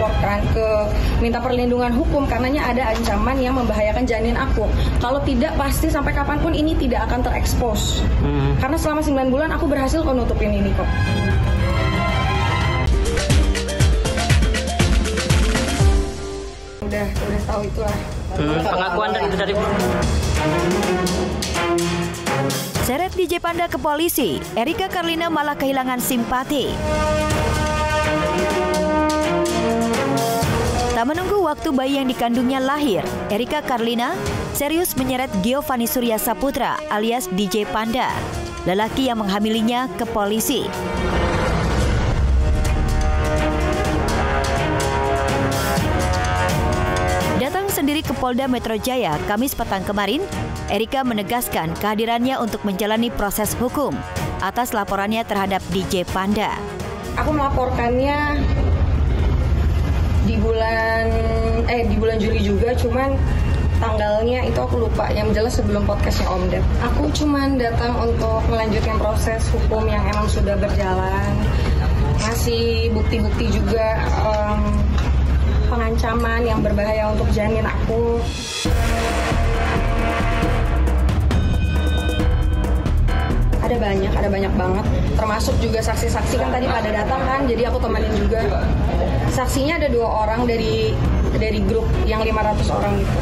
melaporkan minta perlindungan hukum karenanya ada ancaman yang membahayakan janin aku. Kalau tidak, pasti sampai kapanpun ini tidak akan terekspos. Karena selama 9 bulan aku berhasil nutupin ini kok. Udah tahu itulah. Pengakuan dari Seret DJ Panda ke polisi, Erika Karlina malah kehilangan simpati. Tak menunggu waktu bayi yang dikandungnya lahir, Erika Karlina serius menyeret Giovanni Surya Saputra alias DJ Panda, lelaki yang menghamilinya, ke polisi. Datang sendiri ke Polda Metro Jaya Kamis petang kemarin, Erika menegaskan kehadirannya untuk menjalani proses hukum atas laporannya terhadap DJ Panda. Aku melaporkannya di bulan Juli juga, cuman tanggalnya itu aku lupa. Yang jelas sebelum podcastnya Om Ded. Aku cuman datang untuk melanjutkan proses hukum yang emang sudah berjalan. Ngasih bukti-bukti juga pengancaman yang berbahaya untuk janin aku. Ada banyak banget. Termasuk juga saksi-saksi kan tadi pada datang kan, jadi aku temenin juga. Saksinya ada 2 orang dari grup yang 500 orang itu.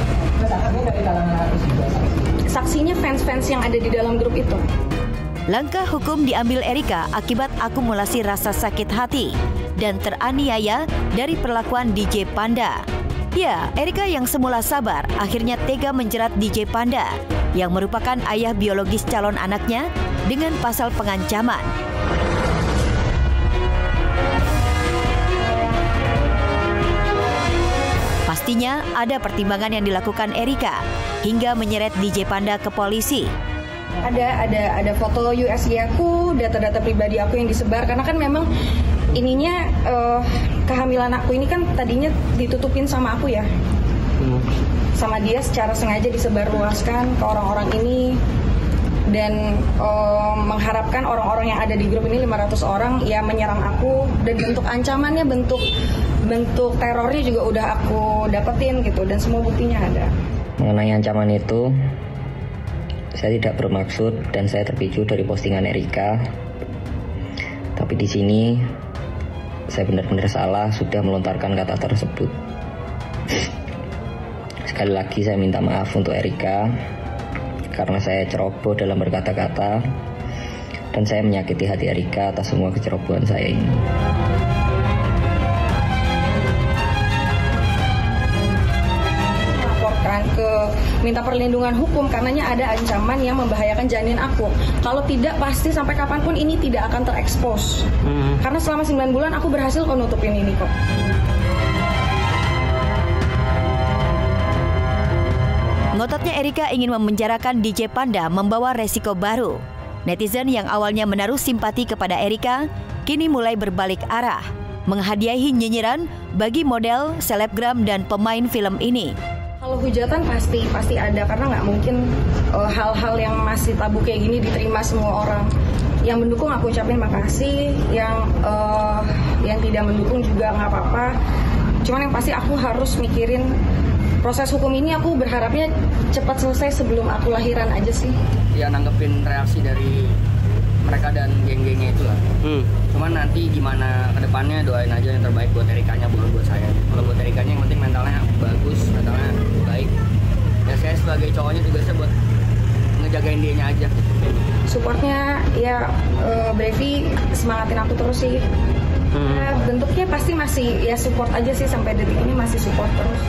Saksinya fans-fans yang ada di dalam grup itu. Langkah hukum diambil Erika akibat akumulasi rasa sakit hati dan teraniaya dari perlakuan DJ Panda. Ya, Erika yang semula sabar akhirnya tega menjerat DJ Panda yang merupakan ayah biologis calon anaknya dengan pasal pengancaman. Pastinya ada pertimbangan yang dilakukan Erika hingga menyeret DJ Panda ke polisi. Ada foto USG aku, data-data pribadi aku yang disebar karena kan memang ininya kehamilan aku ini kan tadinya ditutupin sama aku ya. Sama dia secara sengaja disebarluaskan ke orang-orang ini dan mengharapkan orang-orang yang ada di grup ini 500 orang ya menyerang aku, dan bentuk ancamannya, bentuk terornya juga udah aku dapetin gitu, dan semua buktinya ada. Mengenai ancaman itu, saya tidak bermaksud dan saya terpicu dari postingan Erika. Tapi di sini saya benar-benar salah sudah melontarkan kata tersebut. Sekali lagi saya minta maaf untuk Erika karena saya ceroboh dalam berkata-kata dan saya menyakiti hati Erika atas semua kecerobohan saya ini. Minta perlindungan hukum karenanya ada ancaman yang membahayakan janin aku. Kalau tidak, pasti sampai kapanpun ini tidak akan terekspos. Karena selama 9 bulan aku berhasil nutupin ini kok. Ngototnya Erika ingin memenjarakan DJ Panda membawa resiko baru. Netizen yang awalnya menaruh simpati kepada Erika kini mulai berbalik arah, menghadiahi nyinyiran bagi model, selebgram, dan pemain film ini. Kalau hujatan pasti ada, karena nggak mungkin hal-hal yang masih tabu kayak gini diterima semua orang. Yang mendukung aku ucapin makasih, yang tidak mendukung juga nggak apa-apa. Cuman yang pasti aku harus mikirin proses hukum ini, aku berharapnya cepat selesai sebelum aku lahiran aja sih. Ya nanggepin reaksi dari mereka dan geng-gengnya itulah. Cuman nanti gimana kedepannya, doain aja yang terbaik buat Erikanya, bukan buat saya. Kalau buat Erikanya yang penting mentalnya bagus, mentalnya baik. Ya saya sebagai cowoknya tugasnya buat ngejagain dianya aja. Supportnya ya Brevi semangatin aku terus sih. Bentuknya pasti masih ya support aja sih, sampai detik ini masih support terus.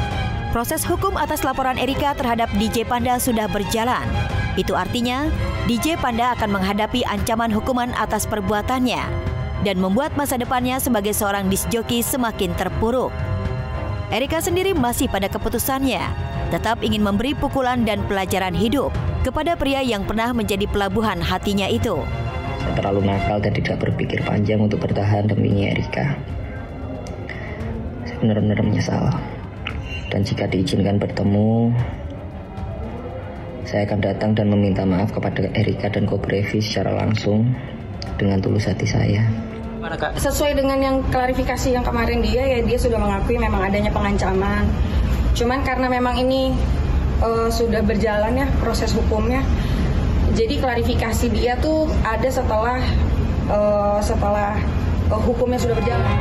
Proses hukum atas laporan Erika terhadap DJ Panda sudah berjalan. Itu artinya DJ Panda akan menghadapi ancaman hukuman atas perbuatannya dan membuat masa depannya sebagai seorang disc joki semakin terpuruk. Erika sendiri masih pada keputusannya, tetap ingin memberi pukulan dan pelajaran hidup kepada pria yang pernah menjadi pelabuhan hatinya itu. Saya terlalu nakal dan tidak berpikir panjang untuk bertahan demi Erika. Saya benar-benar menyesal. Dan jika diizinkan bertemu, saya akan datang dan meminta maaf kepada Erika dan Ko Brevi secara langsung dengan tulus hati saya. Gimana, Kak? Sesuai dengan yang klarifikasi yang kemarin dia sudah mengakui memang adanya pengancaman. Cuman karena memang ini sudah berjalan ya proses hukumnya, jadi klarifikasi dia tuh ada setelah hukumnya sudah berjalan.